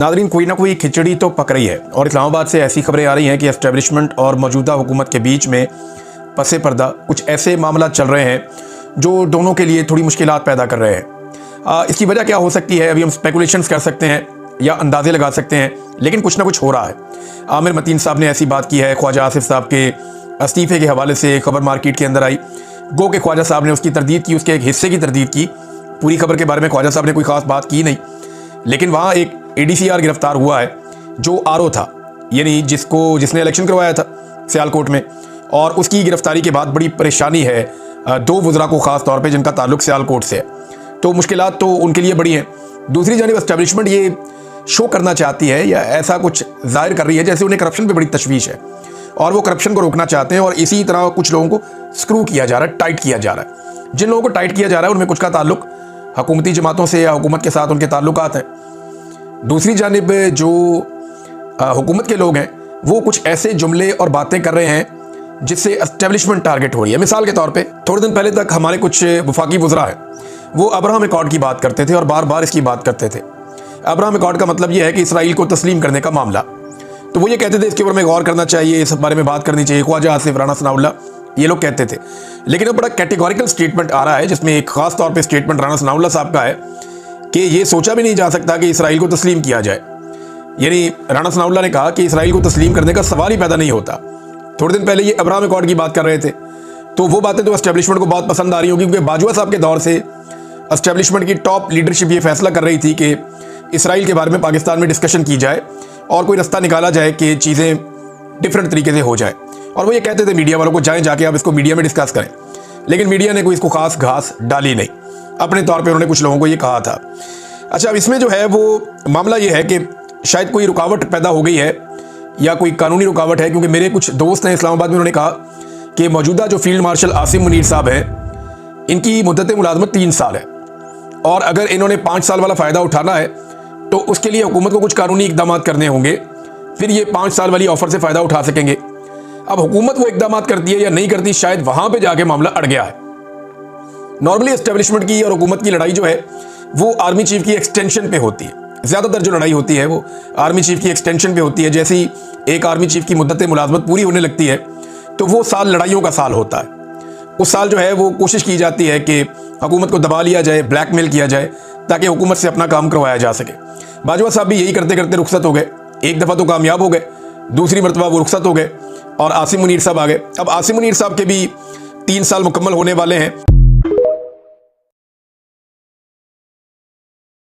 Nadreen, कोई ना कोई खिचड़ी तो पक रही है और इस्लामाबाद से ऐसी खबरें आ रही हैं कि एस्टेब्लिशमेंट और मौजूदा हुकूमत के बीच में पसे पर्दा कुछ ऐसे मामला चल रहे हैं जो दोनों के लिए थोड़ी मुश्किलात पैदा कर रहे हैं। इसकी वजह क्या हो सकती है, अभी हम स्पेकुलेशंस कर सकते हैं या अंदाजे लगा सकते हैं, लेकिन कुछ ना कुछ हो रहा है। आमिर मतीन साहब ने ऐसी बात की है, ख्वाजा आसिफ साहब के इस्तीफे के हवाले से खबर मार्केट के अंदर आई। गो के ख्वाजा साहब ने उसकी तरदीद की, उसके एक हिस्से की तरदीद की। पूरी खबर के बारे में ख्वाजा साहब ने कोई खास बात की नहीं, लेकिन वहाँ एक ADCR गिरफ्तार हुआ है जो RO था, यानी जिसने इलेक्शन करवाया था सियालकोट में, और उसकी गिरफ्तारी के बाद बड़ी परेशानी है दो वज़रा को ख़ास तौर पे जिनका ताल्लुक सियालकोट से है। तो मुश्किलात तो उनके लिए बड़ी हैं। दूसरी जानिब एस्टेब्लिशमेंट ये शो करना चाहती है या ऐसा कुछ जाहिर कर रही है जैसे उन्हें करप्शन पे बड़ी तशवीश है और वो करप्शन को रोकना चाहते हैं, और इसी तरह कुछ लोगों को स्क्रू किया जा रहा है, टाइट किया जा रहा है। जिन लोगों को टाइट किया जा रहा है उनमें कुछ का ताल्लुक हुकूमती जमातों से या हुकूमत के साथ उनके ताल्लुकात हैं। दूसरी जानिब जो हुकूमत के लोग हैं वो कुछ ऐसे जुमले और बातें कर रहे हैं जिससे एस्टेब्लिशमेंट टारगेट हो रही है। मिसाल के तौर पे थोड़े दिन पहले तक हमारे कुछ वफाकी वज़रा हैं, वो अब्राहम अकॉर्ड की बात करते थे और बार बार इसकी बात करते थे। अब्राहम अकॉर्ड का मतलब ये है कि इसराइल को तस्लीम करने का मामला, तो वो ये कहते थे इसके ऊपर में गौर करना चाहिए, इस बारे में बात करनी चाहिए। ख्वाजा आसिफ, राना सनाउल्लाह, ये लोग कहते थे। लेकिन अब बड़ा कैटेगोरिकल स्टेटमेंट आ रहा है जिसमें एक खास तौर पे स्टेटमेंट राना सनाउल्लाह साहब का है कि ये सोचा भी नहीं जा सकता कि इसराइल को तस्लीम किया जाए। यानी राना सनाउल्लाह ने कहा कि इसराइल को तस्लीम करने का सवाल ही पैदा नहीं होता। थोड़े दिन पहले ये अब्राहम अकॉर्ड की बात कर रहे थे, तो वो बातें तो एस्टेब्लिशमेंट को बहुत पसंद आ रही होगी, क्योंकि बाजवा साहब के दौर से एस्टेब्लिशमेंट की टॉप लीडरशिप ये फैसला कर रही थी कि इसराइल के बारे में पाकिस्तान में डिस्कशन की जाए और कोई रास्ता निकाला जाए कि चीज़ें डिफरेंट तरीके से हो जाए। और वो ये कहते थे मीडिया वालों को, जाएँ जाके आप इसको मीडिया में डिस्कस करें। लेकिन मीडिया ने कोई इसको खास घास डाली नहीं, अपने तौर पे उन्होंने कुछ लोगों को ये कहा था। अच्छा, अब इसमें जो है वो मामला ये है कि शायद कोई रुकावट पैदा हो गई है या कोई कानूनी रुकावट है, क्योंकि मेरे कुछ दोस्त हैं इस्लामाबाद में, उन्होंने कहा कि मौजूदा जो फील्ड मार्शल आसिम मुनीर साहब हैं, इनकी मुद्दत मुलाजमत 3 साल है, और अगर इन्होंने 5 साल वाला फ़ायदा उठाना है तो उसके लिए हुकूमत को कुछ कानूनी इकदाम करने होंगे, फिर ये 5 साल वाली ऑफर से फ़ायदा उठा सकेंगे। अब हुकूमत वो इकदाम करती है या नहीं करती, शायद वहाँ पर जाके मामला अड़ गया है। नॉर्मली एस्टेब्लिशमेंट की और हुकूमत की लड़ाई जो है वो आर्मी चीफ की एक्सटेंशन पे होती है। ज़्यादातर जो लड़ाई होती है वो आर्मी चीफ की एक्सटेंशन पे होती है। जैसे ही एक आर्मी चीफ की मुद्दत मुलाजमत पूरी होने लगती है तो वो साल लड़ाइयों का साल होता है। उस साल जो है वो कोशिश की जाती है कि हुकूमत को दबा लिया जाए, ब्लैकमेल किया जाए, ताकि हुकूमत से अपना काम करवाया जा सके। बाजवा साहब भी यही करते करते रुखसत हो गए। एक दफ़ा तो कामयाब हो गए, दूसरी मरतबा वो रुखसत हो गए और आसिम मुनीर साहब आ गए। अब आसिम मुनीर साहब के भी 3 साल मुकम्मल होने वाले हैं।